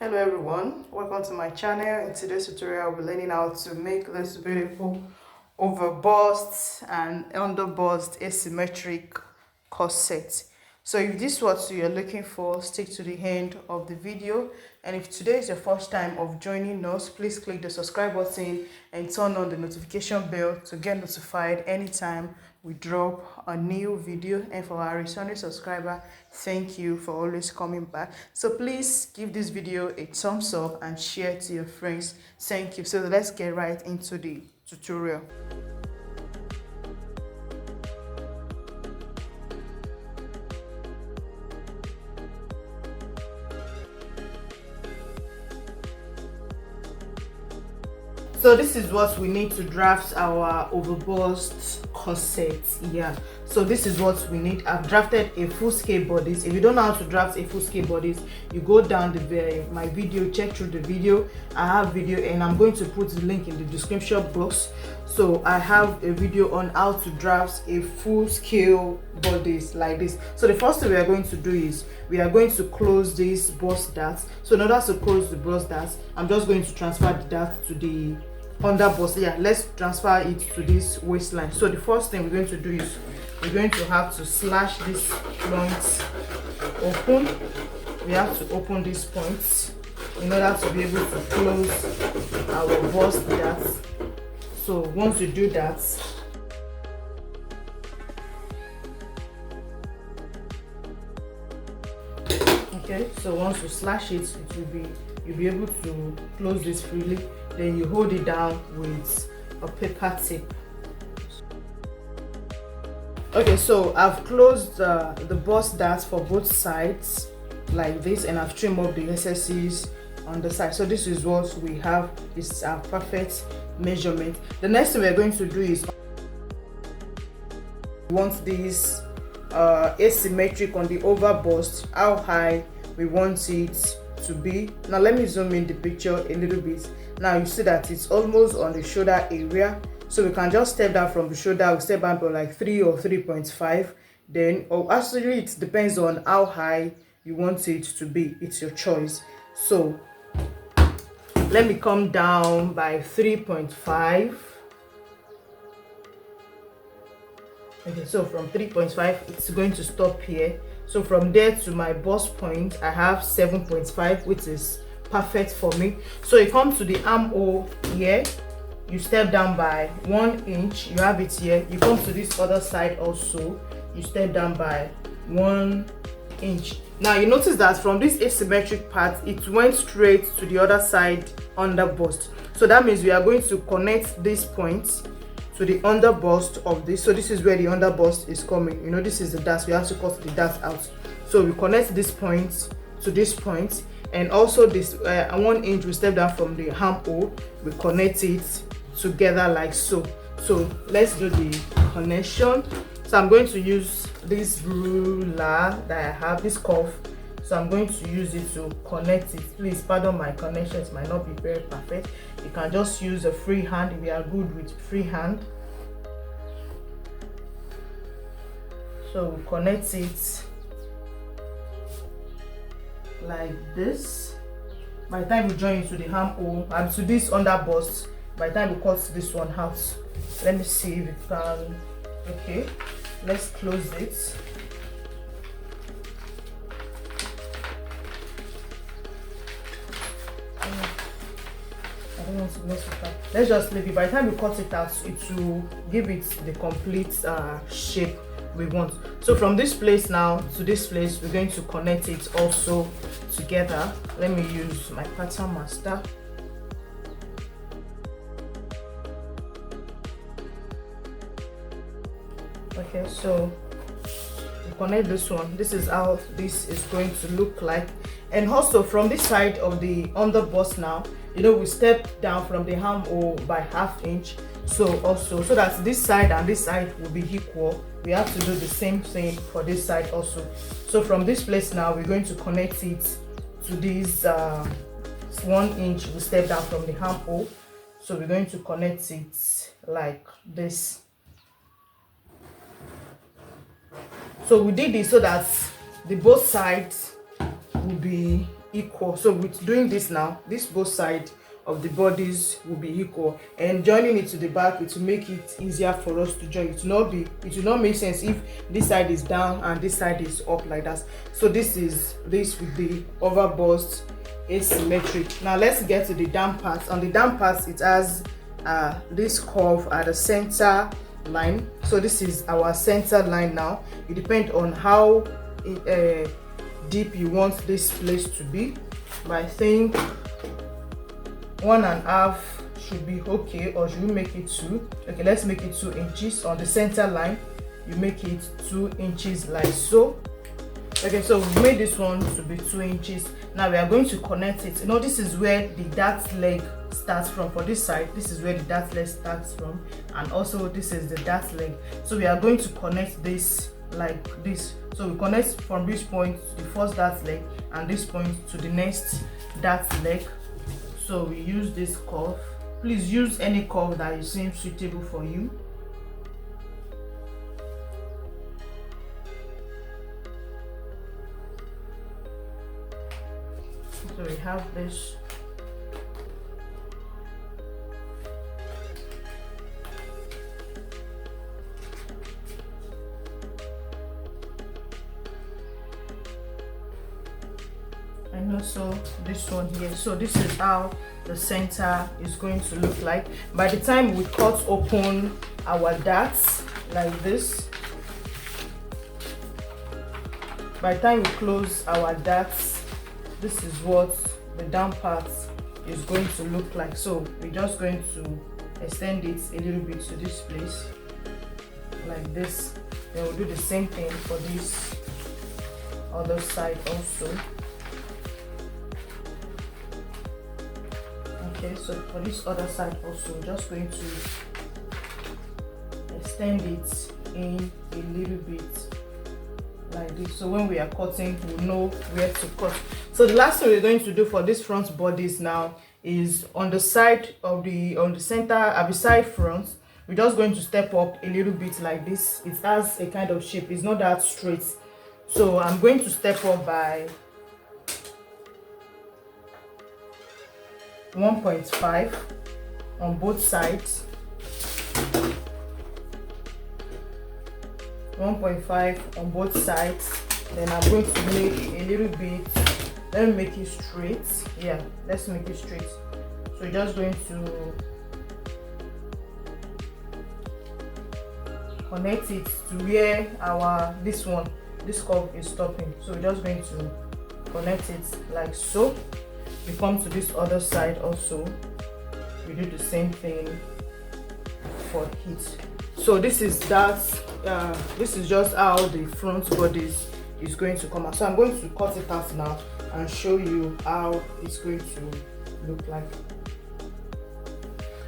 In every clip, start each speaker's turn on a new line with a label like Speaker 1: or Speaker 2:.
Speaker 1: Hello everyone, welcome to my channel. In today's tutorial we're learning how to make this beautiful overbust and underbust asymmetric corset. So if this is what you're looking for, stick to the end of the video. And if today is your first time of joining us, please click the subscribe button and turn on the notification bell to get notified anytime we drop a new video. And for our returning subscriber, thank you for always coming back. So please give this video a thumbs up and share to your friends. Thank you. So let's get right into the tutorial. So this is what we need to draft our overbust corset. Yeah, so this is what we need. I've drafted a full scale bodice. If you don't know how to draft a full scale bodice, you go down my video, check through the video. I have video and I'm going to put the link in the description box. So I have a video on how to draft a full scale bodice like this. So the first thing we are going to do is we are going to close this bust dart. So in order to close the bust dart, I'm just going to transfer the dart to the underbust. Yeah, let's transfer it to this waistline. So the first thing we're going to do is we're going to have to slash this point open. We have to open this point in order to be able to close our bust dart. So once you do that, okay, so once you slash it, you'll be able to close this freely. Then you hold it down with a paper tape. Okay, so I've closed the bust dart for both sides like this, and I've trimmed up the excesses on the side. So this is what we have. This is our perfect measurement. The next thing we're going to do is we want this asymmetric on the overbust, how high we want it to be. Now let me zoom in the picture a little bit. Now you see that it's almost on the shoulder area, so we can just step down from the shoulder. We step down to like 3 or 3.5. Then, or actually it depends on how high you want it to be. It's your choice. So let me come down by 3.5. Okay, so from 3.5 it's going to stop here. So from there to my bust point I have 7.5, which is perfect for me. So you come to the armhole here, you step down by 1 inch, you have it here. You come to this other side also, you step down by 1 inch. Now you notice that from this asymmetric part it went straight to the other side under bust. So that means we are going to connect this point to the underbust of this. So this is where the underbust is coming. You know, this is the dart. We have to cut the dart out. So we connect this point to this point, and also this 1 inch we step down from the armhole. We connect it together like so. So let's do the connection. So I'm going to use this ruler that I have, this cuff. So I'm going to use it to connect it. Please pardon my connection, it might not be very perfect. You can just use a free hand if you are good with free hand. So we connect it like this. By the time we join it to the armhole and to this underbust, by the time we cut this one out, let me see if we can. Okay, let's close it. I don't want to mess with that. Let's just leave it. By the time we cut it out, it will give it the complete shape we want. So from this place now to this place, we're going to connect it also together. Let me use my pattern master. Okay, so we connect this one. This is how this is going to look like. And also from this side of the underbust now, you know, we step down from the armhole by ½ inch. So also, so that this side and this side will be equal, we have to do the same thing for this side also. So from this place now, we're going to connect it to this 1 inch. We step down from the armhole. So we're going to connect it like this. So we did this so that the both sides will be equal. So with doing this now, this both side of the bodies will be equal, and joining it to the back, it will make it easier for us to join. It will not make sense if this side is down and this side is up like that. So this with the overbust asymmetric. Now let's get to the down part. On the down part, it has this curve at the center line. So this is our center line. Now it depends on how deep you want this place to be, but I think 1.5 should be okay. Or should we make it 2? Okay, let's make it 2 inches. On the center line, you make it 2 inches like so. Okay, so we made this one to be 2 inches. Now we are going to connect it. You know, this is where the dart leg starts from. For this side, this is where the dart leg starts from, and also this is the dart leg. So we are going to connect this like this. So we connect from this point to the first dart leg, and this point to the next dart leg. So we use this curve. Please use any curve that you seem suitable for you. So we have this. And also this one here. So this is how the center is going to look like. By the time we cut open our darts like this, by the time we close our darts, this is what the down part is going to look like. So we're just going to extend it a little bit to this place like this. Then we'll do the same thing for this other side also. Okay, so for this other side also, I'm just going to extend it in a little bit like this. So when we are cutting, we'll know where to cut. So the last thing we're going to do for this front bodies now is on the side of on the center, beside front, we're just going to step up a little bit like this. It has a kind of shape, it's not that straight. So I'm going to step up by 1.5 on both sides. 1.5 on both sides. Then I'm going to make a little bit, let me make it straight. Yeah, let's make it straight. So we're just going to connect it to where this curve is stopping. So we're just going to connect it like so. We come to this other side also, we do the same thing for it. So this is this is just how the front bodies is going to come out. So I'm going to cut it out now and show you how it's going to look like.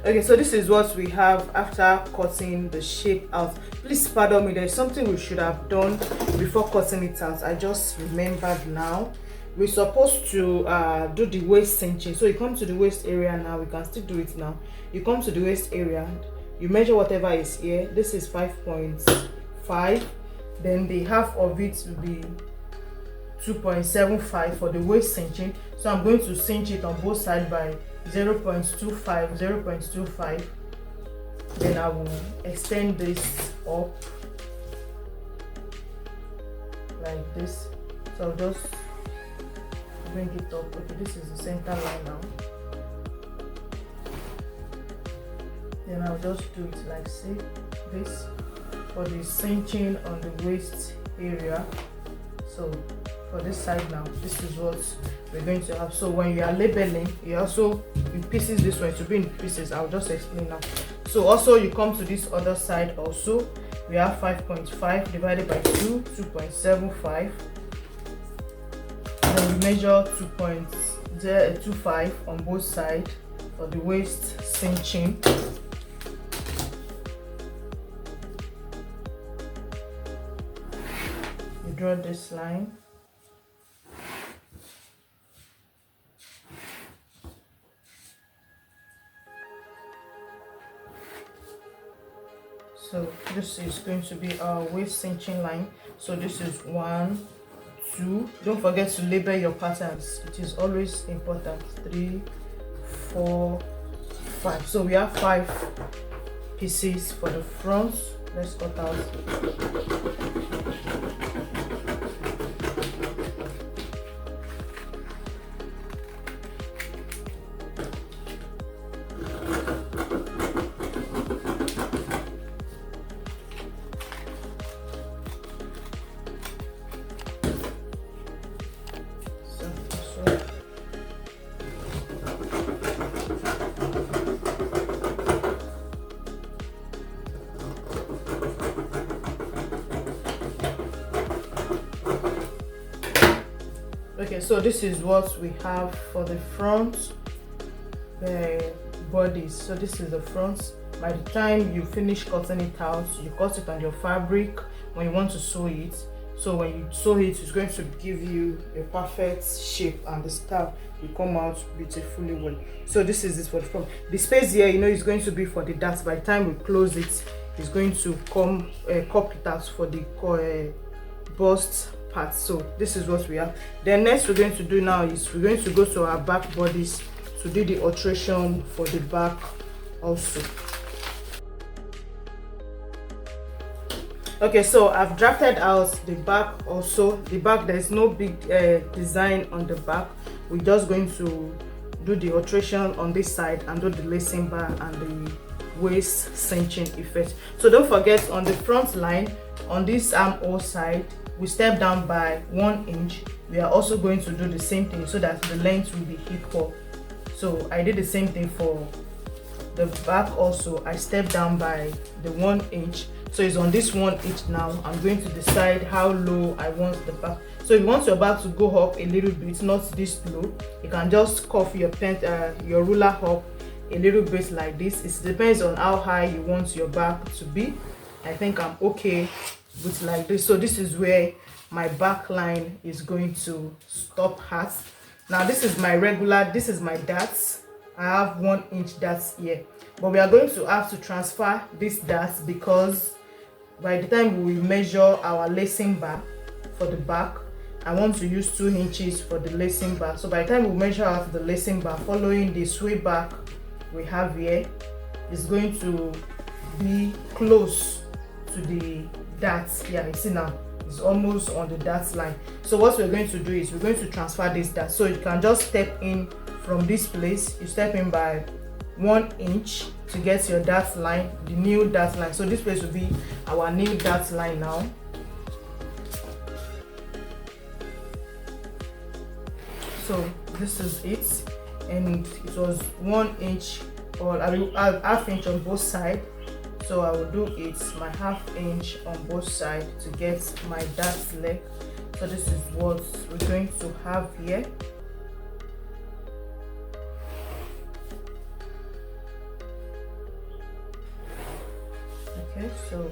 Speaker 1: Okay, so this is what we have after cutting the shape out. Please pardon me, there's something we should have done before cutting it out. I just remembered now. We're supposed to do the waist cinching. So you come to the waist area now. We can still do it now. You come to the waist area, you measure whatever is here. This is 5.5. Then the half of it will be 2.75 for the waist cinching. So I'm going to cinch it on both sides by 0.25. Then I will extend this up like this. So I'll just bring it up. Okay, this is the center line now. Then I'll just do it like this for the cinching on the waist area. So for this side now, this is what we're going to have. So when you are labeling, you also in pieces this way to be in pieces. I'll just explain now. So also you come to this other side also. We have 5.5 divided by 2.75. Then we measure 2.25 on both sides for the waist cinching. You draw this line. So this is going to be our waist cinching line. So this is 1, 2. Don't forget to label your patterns, it is always important. 3, 4, 5. So we have 5 pieces for the front. Let's cut out. Okay, so this is what we have for the front bodies. So this is the front. By the time you finish cutting it out, you cut it on your fabric when you want to sew it. So when you sew it, it's going to give you a perfect shape and the scarf will come out beautifully well. So this is it for the front. The space here, you know, is going to be for the darts. By the time we close it, it's going to come cup it out for the bust part. So this is what we have. Then next we're going to do now is we're going to go to our back bodies to do the alteration for the back also. Okay, so I've drafted out the back also. The back, there's no big design on the back. We're just going to do the alteration on this side and do the lacing bar and the waist cinching effect. So don't forget, on the front line, on this armhole side, we step down by 1 inch. We are also going to do the same thing so that the length will be equal. So I did the same thing for the back also. I step down by the 1 inch. So it's on this 1 inch now. I'm going to decide how low I want the back. So if you want your back to go up a little bit, not this low, you can just cuff your ruler up a little bit like this. It depends on how high you want your back to be. I think I'm okay with like this. So this is where my back line is going to stop at. Now this is my regular, this is my darts. I have 1 inch darts here, but we are going to have to transfer this darts because by the time we measure our lacing bar for the back, I want to use 2 inches for the lacing bar. So by the time we measure out the lacing bar following the sway back we have here, is going to be close to the darts. Yeah, you see now it's almost on the darts line. So what we're going to do is we're going to transfer this dart. So you can just step in from this place. You step in by 1 inch to get your dart line, the new dart line. So this place will be our new dart line now. So this is it, and it was 1 inch, or I will half inch on both sides. So I will do it my half inch on both sides to get my dart leg. So this is what we're going to have here. Okay, so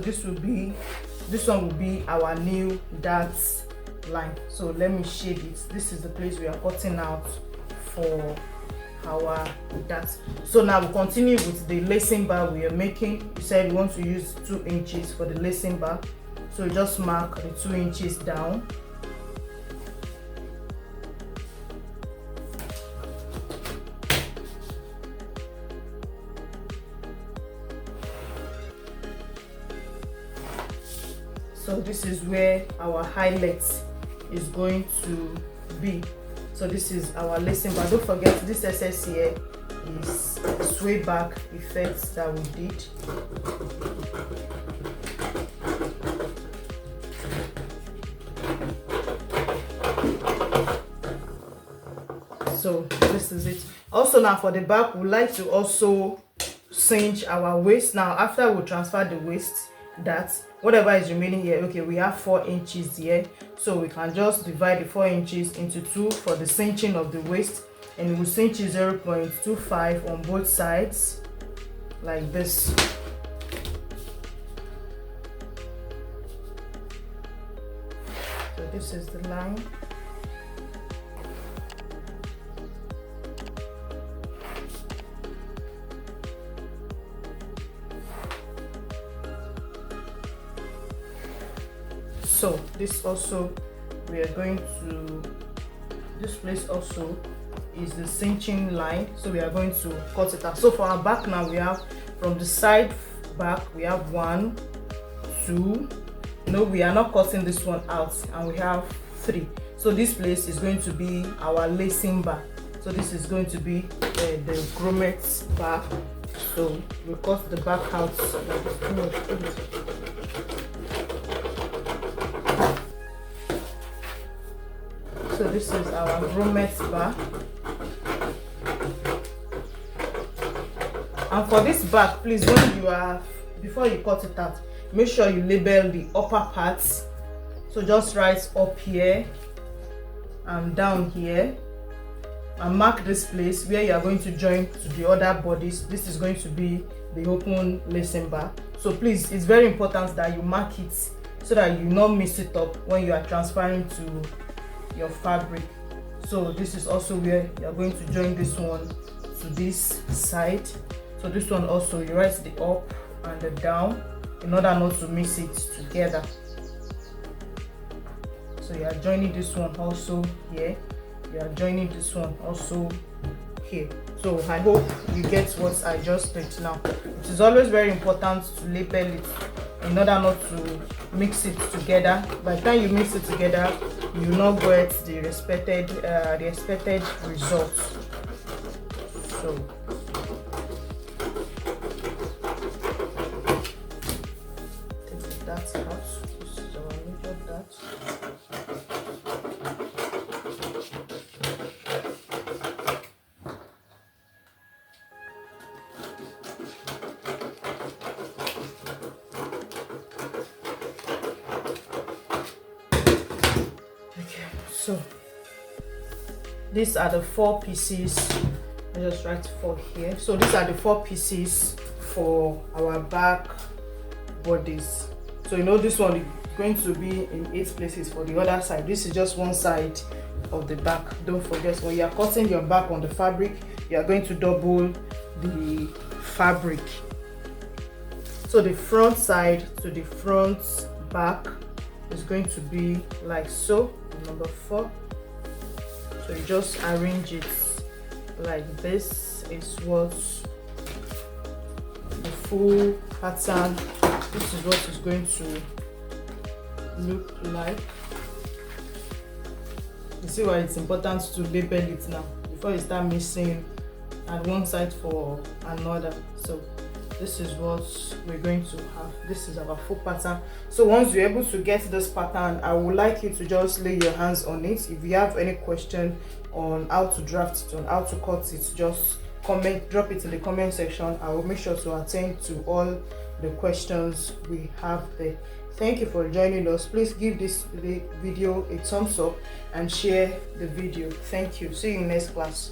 Speaker 1: this one will be our new dart line. So let me shade it. This is the place we are cutting out for our darts. So now we'll continue with the lacing bar we are making. You said you want to use 2 inches for the lacing bar, so you just mark the 2 inches down. So this is where our highlight is going to be. So this is our lacing bar. Don't forget, this SS here is the sway back effect that we did. So this is it. Also now for the back, we like to also cinch our waist. Now after we transfer the waist, that whatever is remaining here, okay, we have 4 inches here, so we can just divide the 4 inches into 2 for the cinching of the waist, and we'll cinch 0.25 on both sides like this. So this is the line. So this also, we are going to, this place also is the cinching line, so we are going to cut it out. So for our back now, we have from the side back, we have 1, 2, no, we are not cutting this one out, and we have 3. So this place is going to be our lacing bar. So this is going to be the grommet bar. So we cut the back out like this. So this is our grommet bar. And for this back, please, when you are, before you cut it out, make sure you label the upper parts. So just write up here and down here, and mark this place where you are going to join to the other bodies. This is going to be the open lacing bar. So please, it's very important that you mark it so that you not mix it up when you are transferring to your fabric. So this is also where you are going to join this one to this side. So this one also, you write the up and the down in order not to mix it together. So you are joining this one also here, you are joining this one also here. So I hope you get what I just did now. It is always very important to label it in order not to mix it together. By the time you mix it together, you will not get the expected results. So take that out. This is our major dart. So these are the 4 pieces. I just write 4 here. So these are the 4 pieces for our back bodies. So you know this one is going to be in 8 places for the other side. This is just one side of the back. Don't forget, when you are cutting your back on the fabric, you are going to double the fabric. So the front side to the front back is going to be like so. Number 4. So you just arrange it like this. Is what the full pattern, this is what it's going to look like. You see why it's important to label it now before you start mixing at one side for another. So this is what we're going to have. This is our full pattern. So once you're able to get this pattern, I would like you to just lay your hands on it. If you have any question on how to draft it, on how to cut it, just drop it in the comment section. I will make sure to attend to all the questions we have there. Thank you for joining us. Please give this video a thumbs up and share the video. Thank you. See you in next class.